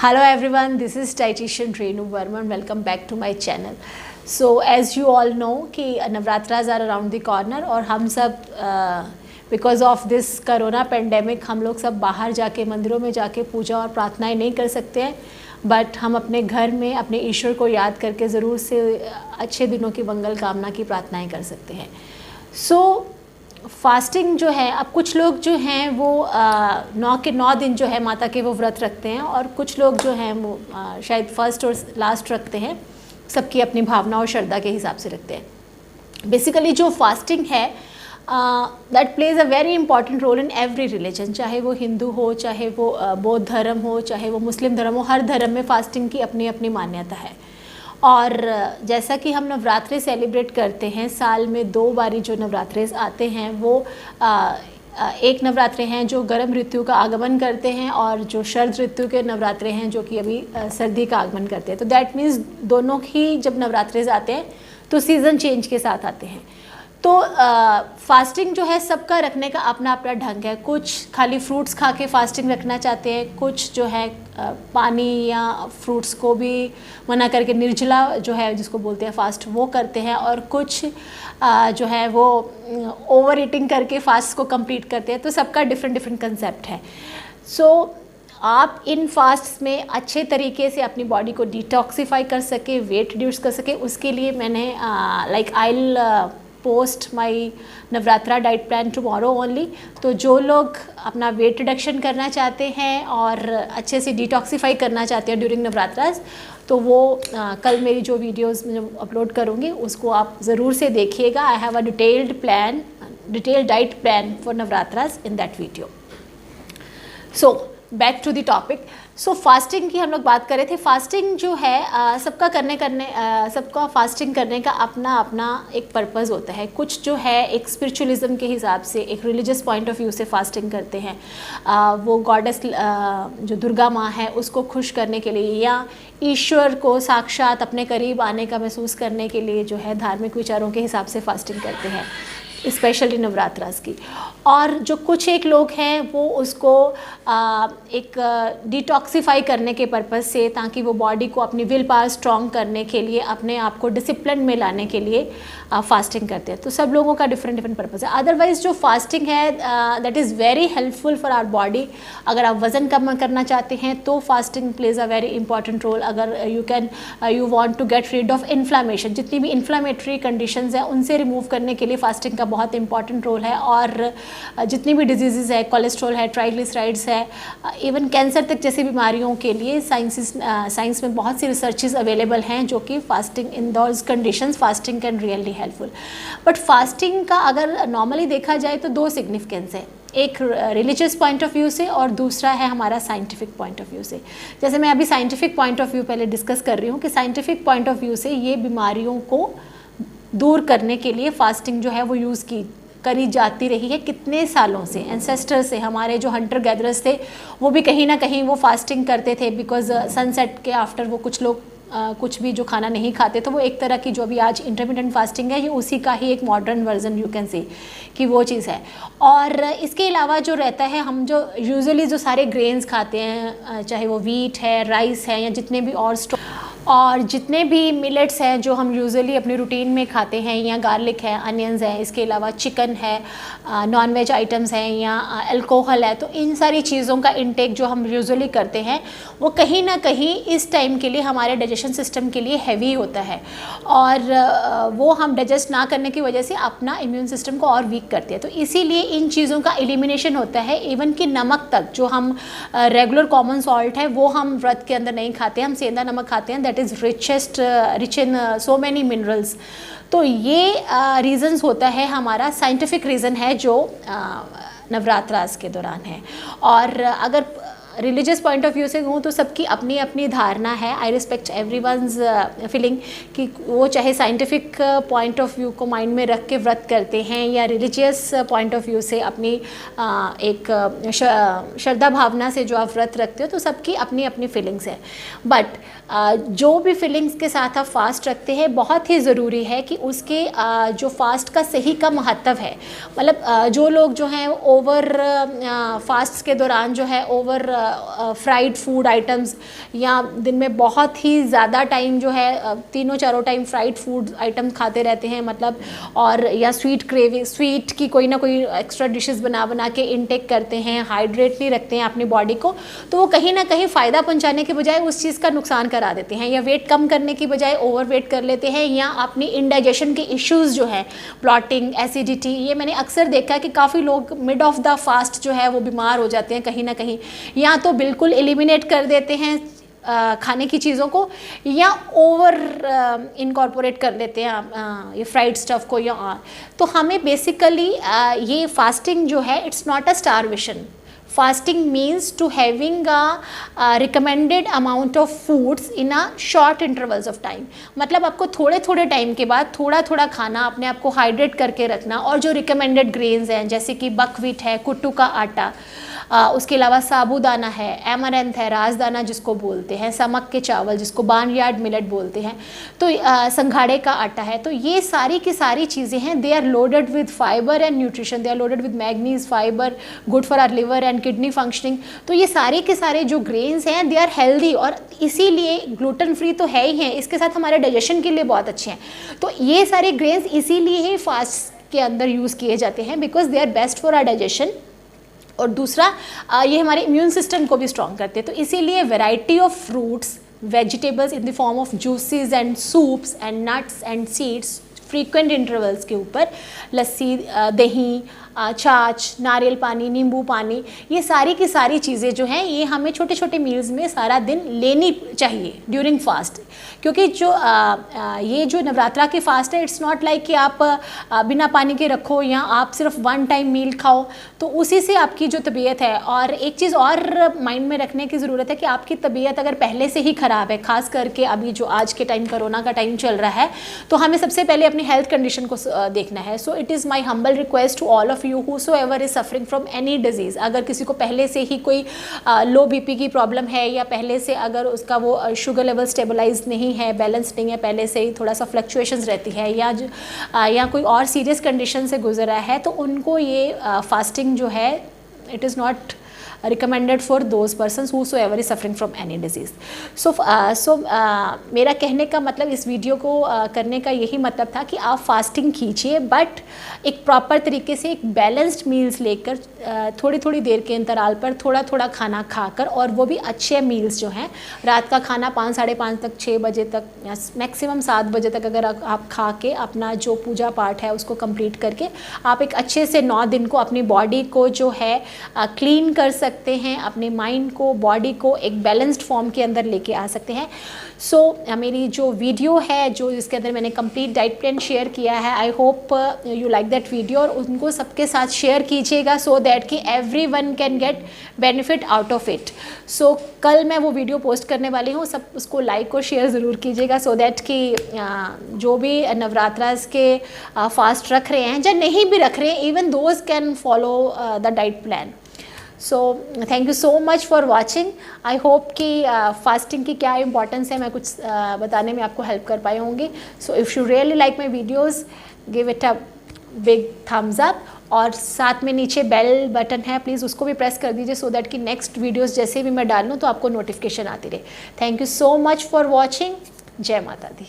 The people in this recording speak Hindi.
Hello everyone, this is dietitian Renu Verma. Welcome back to my channel. So as you all know कि Navratras are around the corner और हम सब because of this corona pandemic हम लोग सब बाहर जाके मंदिरों में जाके पूजा और प्रार्थनाएं नहीं कर सकते हैं, बट हम अपने घर में अपने ईश्वर को याद करके ज़रूर से अच्छे दिनों की मंगल कामना की प्रार्थनाएं कर सकते हैं. फास्टिंग जो है, अब कुछ लोग जो हैं वो 9 दिन जो है माता के वो व्रत रखते हैं और कुछ लोग जो हैं वो शायद फर्स्ट और लास्ट रखते हैं. सबकी अपनी भावना और श्रद्धा के हिसाब से रखते हैं. बेसिकली जो फास्टिंग है that plays a very important role in every religion, चाहे वो हिंदू हो, चाहे वो बौद्ध धर्म हो, चाहे वो मुस्लिम धर्म हो. हर धर्म में फास्टिंग की अपनी अपनी मान्यता है. और जैसा कि हम नवरात्रे सेलिब्रेट करते हैं, साल में 2 बारी जो नवरात्रे आते हैं वो एक नवरात्रे हैं जो गर्म ऋतु का आगमन करते हैं और जो शरद ऋतु के नवरात्रे हैं जो कि अभी सर्दी का आगमन करते हैं. तो दैट मीन्स दोनों ही जब नवरात्रे आते हैं तो सीज़न चेंज के साथ आते हैं. तो फास्टिंग जो है सबका रखने का अपना अपना ढंग है. कुछ खाली फ्रूट्स खा के फास्टिंग रखना चाहते हैं, कुछ जो है पानी या फ्रूट्स को भी मना करके निर्जला जो है जिसको बोलते हैं फास्ट वो करते हैं, और कुछ जो है वो ओवर ईटिंग करके फास्ट को कंप्लीट करते हैं. तो सबका डिफरेंट कंसेप्ट है. सो आप इन फास्ट में अच्छे तरीके से अपनी बॉडी को डिटॉक्सिफाई कर सके, वेट रिड्यूस कर सके, उसके लिए मैंने I'll पोस्ट माई Navratra diet plan tomorrow only. तो जो लोग अपना वेट रिडक्शन करना चाहते हैं और अच्छे से डिटॉक्सिफाई करना चाहते हैं ड्यूरिंग नवरात्रास, तो वो कल मेरी जो वीडियोस में अपलोड करूँगी उसको आप ज़रूर से देखिएगा. I have a detailed diet plan for Navratras in that video. So back to the topic. So fasting की हम लोग बात कर रहे थे. फास्टिंग जो है सबका फास्टिंग करने का अपना अपना एक पर्पज़ होता है. कुछ जो है एक स्पिरिचुअलिज्म के हिसाब से, एक रिलीजियस पॉइंट ऑफ व्यू से फास्टिंग करते हैं. वो गॉडेस जो दुर्गा माँ है उसको खुश करने के लिए या ईश्वर को साक्षात अपने करीब आने का महसूस करने के लिए जो है धार्मिक विचारों के हिसाब से फास्टिंग करते हैं, स्पेशली नवरात्रास की. और जो कुछ एक लोग हैं वो उसको एक डिटॉक्सिफाई करने के पर्पज़ से, ताकि वो बॉडी को अपनी विल पावर स्ट्रॉन्ग करने के लिए, अपने आप को डिसिप्लिन में लाने के लिए फास्टिंग करते हैं. तो सब लोगों का डिफरेंट पर्पज़ है. अदरवाइज़ जो फास्टिंग है that is very helpful for our body. अगर आप वज़न कम करना चाहते हैं तो fasting plays a very important role. अगर you want to get rid of inflammation, जितनी भी इन्फ्लामेटरी कंडीशंस हैं उनसे रिमूव करने के लिए फास्टिंग का बहुत इंपॉर्टेंट रोल है. और जितनी भी डिजीज़ है, कोलेस्ट्रॉल है, ट्राइग्लिसराइड्स है, इवन कैंसर तक जैसी बीमारियों के लिए साइंस में बहुत सी रिसर्चेस अवेलेबल हैं जो कि fasting in those conditions fasting can really helpful. But fasting का अगर नॉर्मली देखा जाए तो 2 सिग्निफिकेंस है, एक रिलीजियस पॉइंट ऑफ व्यू से और दूसरा है हमारा साइंटिफिक पॉइंट ऑफ व्यू से. जैसे मैं अभी साइंटिफिक पॉइंट ऑफ व्यू पहले डिस्कस कर रही हूँ कि साइंटिफिक पॉइंट ऑफ व्यू से ये बीमारियों को दूर करने के लिए फास्टिंग जो है वो यूज़ करी जाती रही है कितने सालों से. एंसेस्टर से, हमारे जो हंटर गैदरर्स थे वो भी कहीं ना कहीं वो फास्टिंग करते थे, बिकॉज सनसेट के आफ्टर वो कुछ लोग कुछ भी जो खाना नहीं खाते. तो वो एक तरह की जो अभी आज इंटरमिटेंट फास्टिंग है ये उसी का ही एक modern version you can say कि वो चीज़ है. और इसके अलावा जो रहता है, हम जो यूजुअली जो सारे ग्रेन्स खाते हैं, चाहे वो वीट है, राइस है, या जितने भी और जितने भी मिलेट्स हैं जो हम यूजुअली अपनी रूटीन में खाते हैं, या गार्लिक है, अनियंस है, इसके अलावा चिकन है, नॉन वेज आइटम्स हैं, या अल्कोहल है. तो इन सारी चीज़ों का इंटेक जो हम यूजुअली करते हैं वो कहीं ना कहीं इस टाइम के लिए हमारे डाइजेशन सिस्टम के लिए हैवी होता है, और वो हम डाइजेस्ट ना करने की वजह से अपना इम्यून सिस्टम को और वीक करते हैं. तो इसीलिए इन चीज़ों का एलिमिनेशन होता है. इवन कि नमक तक, जो हम रेगुलर कॉमन सॉल्ट है वो हम व्रत के अंदर नहीं खाते, हम सेंधा नमक खाते हैं. That is rich in so many minerals. तो ये रीज़न्स होता है, हमारा साइंटिफिक रीज़न है जो नवरात्रास के दौरान है. और अगर रिलीजियस पॉइंट ऑफ व्यू से कहूँ तो सबकी अपनी अपनी धारणा है. आई रिस्पेक्ट एवरीवन्स फीलिंग कि वो चाहे साइंटिफिक पॉइंट ऑफ व्यू को माइंड में रख के व्रत करते हैं या रिलीजियस पॉइंट ऑफ व्यू से अपनी एक श्रद्धा भावना से जो आप व्रत रखते हो, तो सबकी अपनी अपनी फीलिंग्स है. बट जो भी फीलिंग्स के साथ आप फास्ट रखते हैं, बहुत ही ज़रूरी है कि उसके जो फास्ट का सही का महत्व है। मतलब जो लोग जो हैं ओवर फास्ट के दौरान जो है ओवर फ्राइड फूड आइटम्स, या दिन में बहुत ही ज़्यादा टाइम जो है तीनों चारों टाइम फ्राइड फूड आइटम खाते रहते हैं, मतलब, और या स्वीट की कोई ना कोई एक्स्ट्रा डिशेस बना के इनटेक करते हैं, हाइड्रेट नहीं रखते हैं अपनी बॉडी को, तो वो कहीं ना कहीं फ़ायदा पहुंचाने के बजाय उस चीज़ का नुकसान करा देते हैं, या वेट कम करने की बजाय ओवर वेट कर लेते हैं, या अपनी इंडाइजेशन के इश्यूज़ जो हैं, ब्लॉटिंग, एसिडिटी, ये मैंने अक्सर देखा है कि काफ़ी लोग मिड ऑफ द फास्ट जो है वो बीमार हो जाते हैं कहीं ना कहीं, या तो बिल्कुल एलिमिनेट कर देते हैं खाने की चीज़ों को, या ओवर इनकॉर्पोरेट कर लेते हैं ये फ्राइड स्टफ़ को, या तो हमें बेसिकली ये फास्टिंग जो है it's not a starvation. Fasting means to having a recommended amount of foods in a short intervals of time। मतलब आपको थोड़े थोड़े टाइम के बाद थोड़ा थोड़ा खाना, अपने आप को हाइड्रेट करके रखना, और जो रिकमेंडेड ग्रेन्स हैं जैसे कि बकव्हीट है, कुट्टू का आटा, उसके अलावा साबूदाना है, एमरैंथ है, राजदाना जिसको बोलते हैं, समक के चावल जिसको बार्नयार्ड मिलेट बोलते हैं, तो संघाड़े का आटा है, तो ये सारी की सारी चीज़ें हैं, they are loaded with fibre and nutrition, they are loaded with manganese, fibre, good for our liver and kidney functioning. तो ये सारे के सारे जो ग्रेन्स हैं दे आर हेल्दी, और इसीलिए ग्लूटेन फ्री तो है ही हैं, इसके साथ हमारे डाइजेशन के लिए बहुत अच्छे हैं। तो ये सारे ग्रेन्स इसीलिए ही फास्ट के अंदर यूज़ किए जाते हैं, because they are best for our digestion. और दूसरा ये हमारे इम्यून सिस्टम को भी स्ट्रॉन्ग करते हैं, तो इसीलिए variety of fruits, vegetables in the form of juices and soups and nuts and seeds, frequent intervals के ऊपर लस्सी, दही, छाछ, नारियल पानी, नींबू पानी, ये सारी की सारी चीज़ें जो हैं ये हमें छोटे छोटे मील्स में सारा दिन लेनी चाहिए ड्यूरिंग फास्ट। क्योंकि जो ये जो नवरात्रा के फास्ट है, इट्स नॉट लाइक कि आप बिना पानी के रखो या आप सिर्फ वन टाइम मील खाओ, तो उसी से आपकी जो तबीयत है। और एक चीज़ और माइंड में रखने की ज़रूरत है कि आपकी तबीयत अगर पहले से ही ख़राब है, ख़ास करके अभी जो आज के टाइम कोरोना का टाइम चल रहा है, तो हमें सबसे पहले अपनी हेल्थ कंडीशन को देखना है। So it is my humble request to all of you whosoever is suffering from any disease, अगर किसी को पहले से ही कोई लो बीपी की प्रॉब्लम है, या पहले से अगर उसका वो शुगर लेवल स्टेबलाइज नहीं है, बैलेंस नहीं है, पहले से ही थोड़ा सा फ्लक्चुएशंस रहती है, या कोई और सीरियस कंडीशन से गुजरा है, तो उनको ये फास्टिंग जो है it is not recommended for those persons whosoever is suffering from any disease। so मेरा कहने का मतलब, इस वीडियो को करने का यही मतलब था कि आप फास्टिंग कीजिए, बट एक प्रॉपर तरीके से एक बैलेंस्ड मील्स लेकर, थोड़ी थोड़ी देर के अंतराल पर थोड़ा थोड़ा खाना खाकर, और वो भी अच्छे मील्स जो हैं, रात का खाना 5, साढ़े 5 तक, 6 बजे तक, या मैक्सिमम 7 बजे तक अगर आप खा के अपना जो पूजा पाठ है उसको कंप्लीट करके आप एक अच्छे से 9 दिन को अपनी बॉडी को जो है क्लीन कर सकते हैं, अपने माइंड को, बॉडी को एक बैलेंस्ड फॉर्म के अंदर लेके आ सकते हैं। सो मेरी जो वीडियो है, जो जिसके अंदर मैंने कंप्लीट डाइट प्लान शेयर किया है, I hope you like that video, और उनको सबके साथ शेयर कीजिएगा, सो दैट कि everyone can get benefit out of it. So कल मैं वो वीडियो पोस्ट करने वाली हूँ, सब उसको लाइक और शेयर ज़रूर कीजिएगा, सो दैट कि जो भी नवरात्रास के फास्ट रख रहे हैं, या नहीं भी रख रहे हैं, even those can follow the diet plan. So thank you so much for watching. I hope कि फास्टिंग की क्या इंपॉर्टेंस है मैं कुछ बताने में आपको हेल्प कर पाई होंगी। So if you really like my videos, give it a big thumbs up, और साथ में नीचे बेल बटन है, प्लीज़ उसको भी प्रेस कर दीजिए, सो दैट कि नेक्स्ट वीडियोज़ जैसे भी मैं डालूँ तो आपको नोटिफिकेशन आती रहे। Thank you so much for watching. जय माता दी।